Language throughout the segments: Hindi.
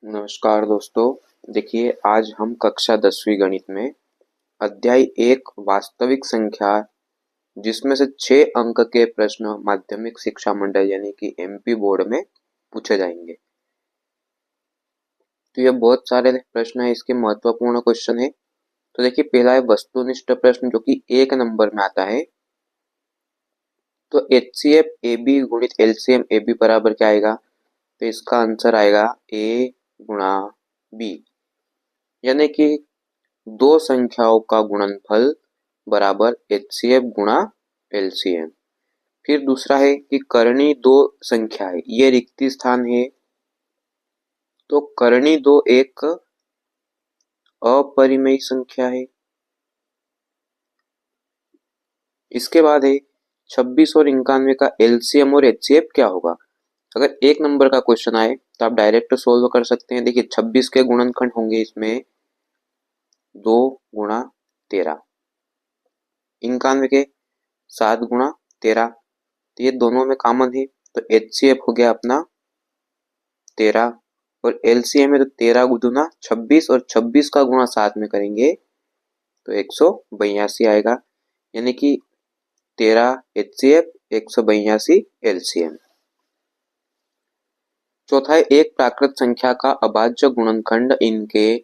नमस्कार दोस्तों। देखिए, आज हम कक्षा 10वीं गणित में अध्याय 1 वास्तविक संख्या जिसमें से 6 अंक के प्रश्न माध्यमिक शिक्षा मंडल यानी कि एमपी बोर्ड में पूछे जाएंगे। तो ये बहुत सारे प्रश्न है, इसके महत्वपूर्ण क्वेश्चन है। तो देखिए, पहला है वस्तुनिष्ठ प्रश्न जो कि 1 नंबर में आता है। तो एचसीएफ ए बी गुणित एलसीएम ए बी बराबर क्या आएगा? तो इसका आंसर आएगा ए गुणा बी, यानी कि दो संख्याओं का गुणनफल बराबर एचसीएफ गुणा एलसीएम। फिर दूसरा है कि कर्णी दो संख्या है, ये रिक्ति स्थान है, तो कर्णी दो एक अपरिमेय संख्या है। इसके बाद है 26 और 91 का एलसीएम और एचसीएफ क्या होगा? अगर 1 नंबर का क्वेश्चन आए तो आप डायरेक्ट सोल्व कर सकते हैं। देखिए, 26 के गुणनखंड होंगे इसमें 2 गुणा 13, 91 के 7 गुणा 13, तो ये दोनों में कॉमन है, तो एचसीएफ हो गया अपना 13 और एलसीएम है तो 13 गुना 26 और 26 का गुणा 7 में करेंगे तो 182 आएगा, यानी कि 13 एचसीएफ 182 एलसीएम। चौथा है एक प्राकृत संख्या का अभाज्य गुणनखंड इनके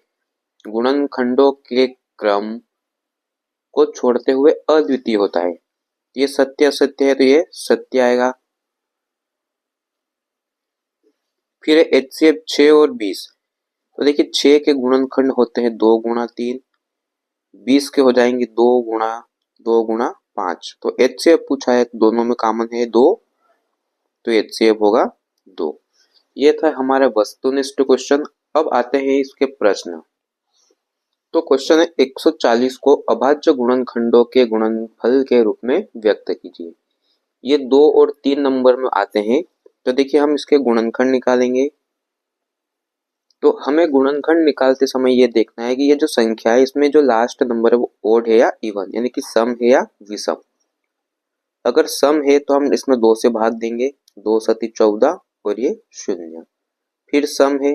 गुणनखंडों के क्रम को छोड़ते हुए अद्वितीय होता है। ये सत्य असत्य है, तो ये सत्य आएगा। फिर है एचसीएफ 6 और 20। तो देखिए, 6 के गुणनखंड होते हैं 2 गुणा 3, 20 के हो जाएंगे 2 गुणा 5। तो एचसीएफ पूछा है, दोनों में कॉमन है 2, तो एचसीएफ होगा 2। ये था हमारा वस्तुनिष्ठ क्वेश्चन। अब आते हैं इसके प्रश्न। तो क्वेश्चन है 140 को अभाज्य गुणनखंडों के गुणनफल के रूप में व्यक्त कीजिए। ये 2 और 3 नंबर में आते हैं। तो देखिए, हम इसके गुणनखंड निकालेंगे। तो हमें गुणनखंड निकालते समय ये देखना है कि ये जो संख्या है इसमें जो लास्ट नंबर है वो ओड है या इवन, यानी कि सम है या विषम। अगर सम है तो हम इसमें 2 से भाग देंगे, 2 सती 14 और ये 0। फिर सम है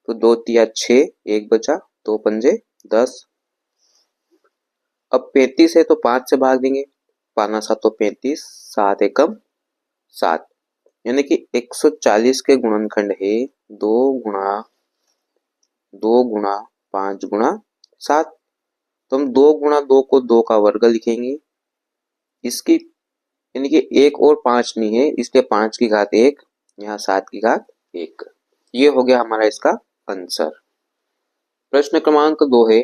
तो 2 तिया 6, 1 बचा, 2 पंजे 10। अब 35 है तो 5 से भाग देंगे, 5 सातों 35, 7 एकम 7, यानी कि 140 के गुणनखंड है 2 गुणा 2 गुणा 5 गुणा 7। तो हम 2 गुणा 2 को 2 का वर्ग लिखेंगे, इसकी यानी कि 1 और 5 नहीं है इसलिए 5 की घात 1, यहाँ 7 की घात 1। ये हो गया हमारा इसका आंसर। प्रश्न क्रमांक 2 है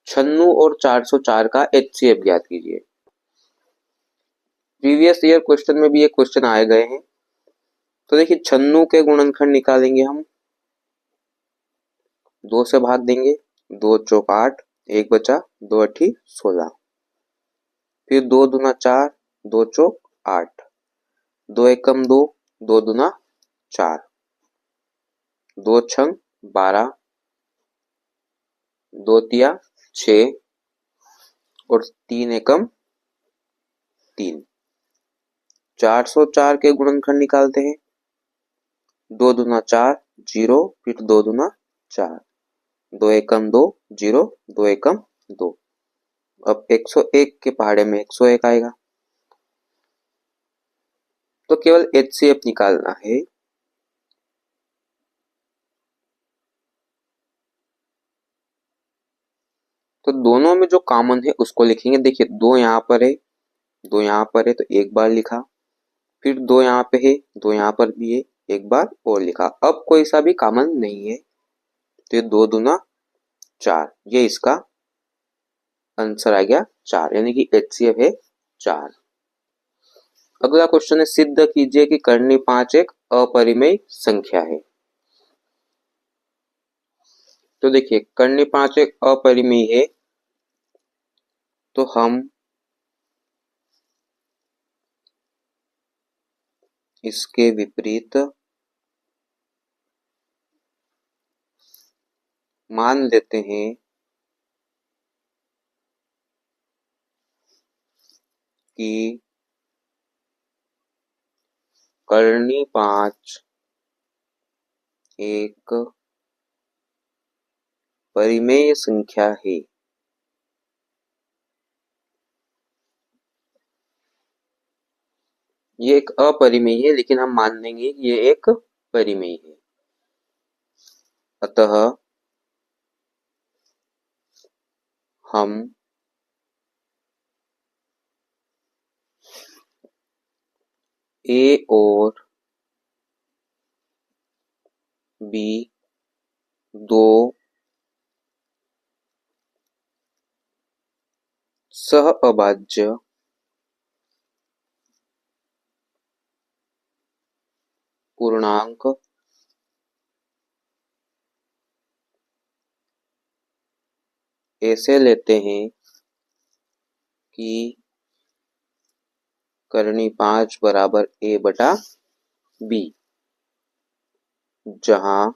96 और 404 का एचसीएफ ज्ञात कीजिए। प्रीवियस ईयर क्वेश्चन में भी ये क्वेश्चन आए गए हैं। तो देखिए, 96 के गुणनखंड निकालेंगे हम, 2 से भाग देंगे, 2 चौक 8, 1 बचा, 2 अठी 16। फिर 2 दूना 4, 2 चौक 8, 2 एकम 2, 2 दूना 4, 2 छंग 12, 2 तिया 6 और 3 एकम 3। 404 के गुणनखंड निकालते हैं, 2 दूना 4, 0, फिर 2 दूना 4, 2 एकम 2, 0, 2 एकम 2। अब 101 के पहाड़े में 101 आएगा, तो केवल एचसीएफ निकालना है। तो दोनों में जो कॉमन है उसको लिखेंगे। देखिए, 2 यहाँ पर है, 2 यहाँ पर है तो एक बार लिखा, फिर 2 यहाँ पे है, 2 यहाँ पर भी है, एक बार और लिखा। अब कोई सा भी कॉमन नहीं है, तो ये 2 दूना 4, ये इसका आंसर आ गया 4, यानी कि एचसीएफ है 4। अगला क्वेश्चन है सिद्ध कीजिए कि कर्णी 5 एक अपरिमेय संख्या है। तो देखिए, कर्णी 5 एक अपरिमेय है, तो हम इसके विपरीत मान लेते हैं कि कर्णी 5 एक परिमेय संख्या है। ये एक अपरिमेय है, लेकिन हम मान लेंगे कि ये एक परिमेय है। अतः हम ए और बी दो सह अभाज्य पूर्णांक ऐसे लेते हैं कि करनी 5 बराबर ए बटा बी, जहां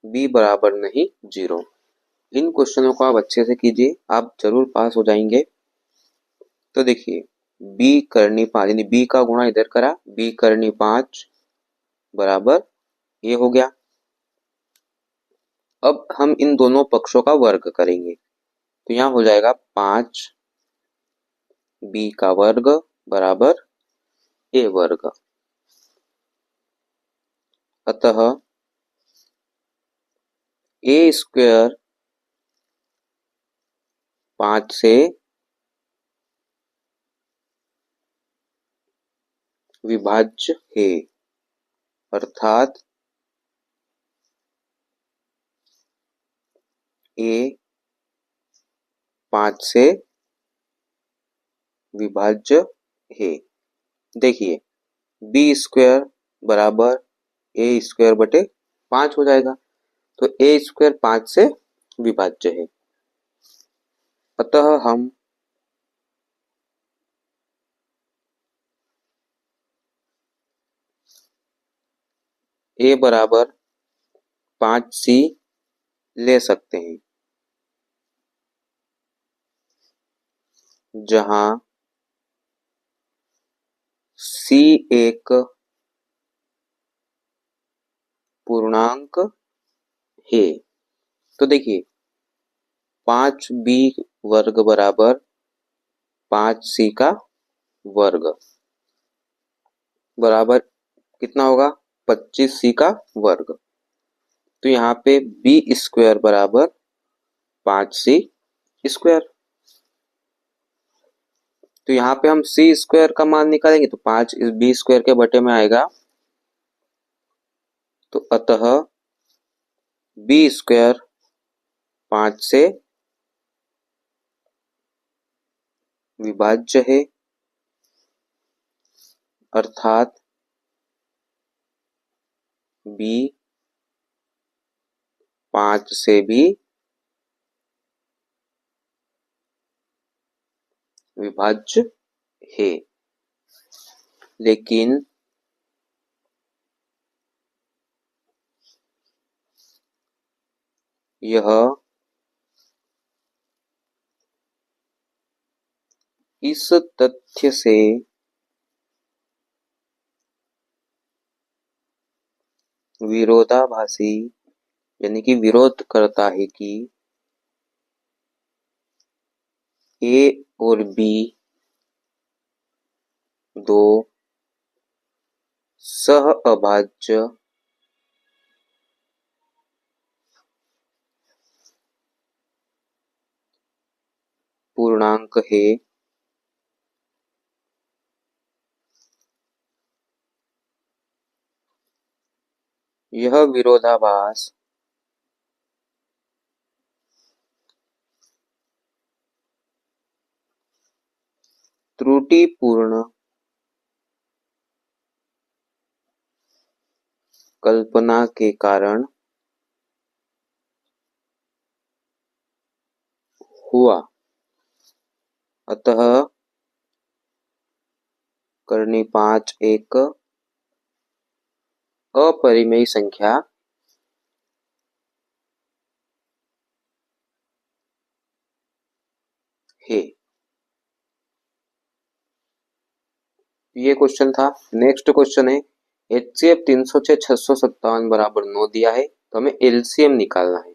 बी बराबर नहीं 0। इन क्वेश्चनों को आप अच्छे से कीजिए, आप जरूर पास हो जाएंगे। तो देखिए, बी करनी 5 यानी बी का गुणा इधर करा, बी करनी 5 बराबर ये हो गया। अब हम इन दोनों पक्षों का वर्ग करेंगे, तो यहां हो जाएगा 5 बी का वर्ग बराबर ए वर्ग। अतः ए स्क्वायर 5 से विभाज्य है, अर्थात ए 5 से विभाज्य है। देखिए, बी स्क्वायर बराबर ए स्क्वायर बटे 5 हो जाएगा, तो ए स्क्वायर 5 से विभाज्य है। अतः हम ए बराबर 5c ले सकते हैं, जहां c एक पूर्णांक है। तो देखिए, 5b वर्ग बराबर 5c का वर्ग बराबर कितना होगा, 25c का वर्ग। तो यहाँ पे बी स्क्वायर बराबर 5c स्क्वायर। तो यहाँ पे हम सी स्क्वायर का मान निकालेंगे, तो 5 इस बी स्क्वायर के बटे में आएगा। तो अतः बी स्क्वायर 5 से विभाज्य है, अर्थात बी 5 से भी विभाज्य है। लेकिन यह इस तथ्य से विरोधाभासी यानी कि विरोध करता है कि ए और बी दो सह अभाज्य पूर्णांक है। यह विरोधाभास त्रुटिपूर्ण कल्पना के कारण हुआ। अतः करनी 5 एक अपरिमेय संख्या है। ये क्वेश्चन था। नेक्स्ट क्वेश्चन है, HCF 306 657 बराबर 9 दिया है, तो हमें LCM निकालना है।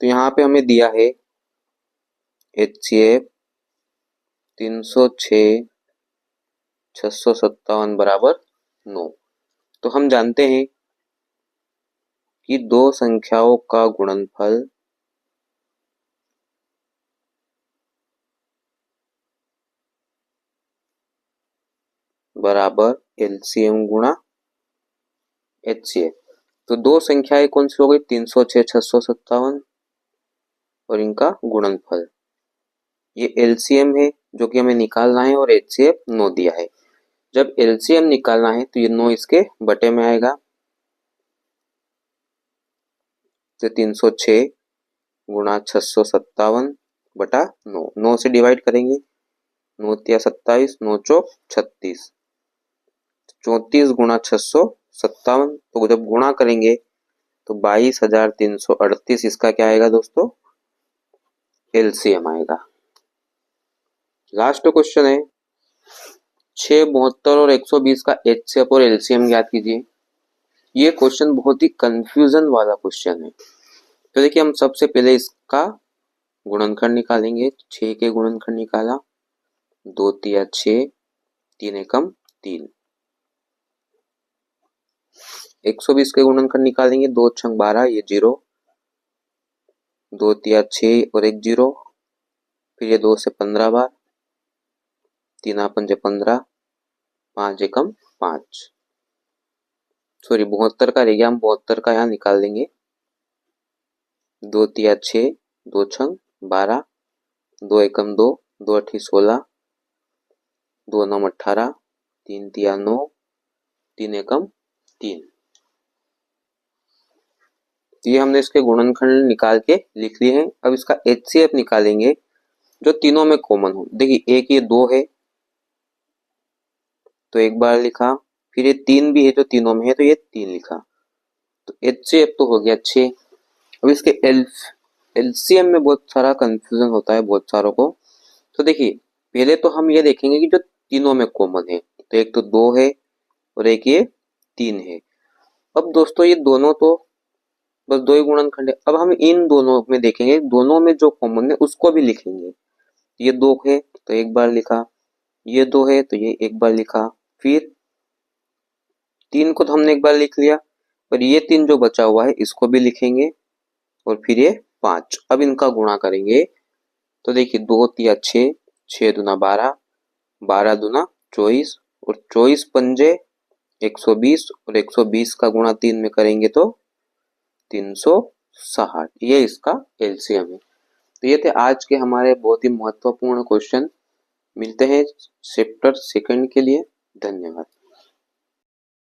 तो यहाँ पे हमें दिया है HCF 306 657 बराबर 9। तो हम जानते हैं कि दो संख्याओं का गुणनफल बराबर LCM गुणा HCF। तो दो संख्याएं कौन सी हो गई, 306 657 और इनका गुणनफल। ये LCM है जो कि हमें निकालना है और HCF 9 दिया है। जब LCM निकालना है तो ये 9 इसके बटे में आएगा, तो 306 गुणा 657 बटा 9, 9 से डिवाइड करेंगे, 9 तिया 27, 9 चौक 36, 34 गुणा 657। तो जब गुणा करेंगे तो 22,338 इसका क्या आएगा दोस्तों, LCM आएगा। लास्ट क्वेश्चन है 6, 72 और 120 का HCF और LCM ज्ञात कीजिए। ये क्वेश्चन बहुत ही कंफ्यूजन वाला क्वेश्चन है। तो देखिए हम सबसे पहले इसका गुणनखंड निकालेंगे। 6 के गुणनखंड निकाला, 2 तिया 6, 3 एकम 3। 120 के गुणनखंड निकालेंगे, 2 छंग 12, ये 0, 2 तिया 6 और 1 0, फिर ये 2 से 15 बार, 3 पंजे 15, 5 एकम 5। सॉरी 72 का रह गया, हम 72 का यहाँ निकाल देंगे। 2 तिया 6, 2 छंग 12, 2 एकम 2, 2 अठी 16, 2 9 18, 3 तिया 9, 3 एकम 3। ये हमने इसके गुणनखंड निकाल के लिख लिए हैं। अब इसका HCF निकालेंगे जो तीनों में कॉमन हो। देखिए एक ये 2 है तो एक बार लिखा, फिर ये 3 भी है जो तीनों में है तो ये 3 लिखा, तो HCF तो हो गया 6। अब इसके LCM में बहुत सारा कंफ्यूजन होता है बहुत सारों को। तो देखिए पहले तो हम ये देखेंगे कि जो तीनों में कॉमन है, तो एक तो 2 है और एक ये 3 है। अब दोस्तों ये दोनों तो बस 2 ही गुणनखंड है। अब हम इन दोनों में देखेंगे, दोनों में जो कॉमन है उसको भी लिखेंगे। ये 2 है तो एक बार लिखा, ये 2 है तो ये एक बार लिखा, फिर 3 को तो हमने एक बार लिख लिया, पर ये 3 जो बचा हुआ है इसको भी लिखेंगे, और फिर ये 5। अब इनका गुणा करेंगे तो देखिए 2 तिया 6, 6 दूना 12, 12 दूना 24, और 24 पंजे 120, और 120 का गुणा 3 में करेंगे तो 360। ये इसका LCM है। तो ये थे आज के हमारे बहुत ही महत्वपूर्ण क्वेश्चन। मिलते हैं चैप्टर 2 के लिए। धन्यवाद।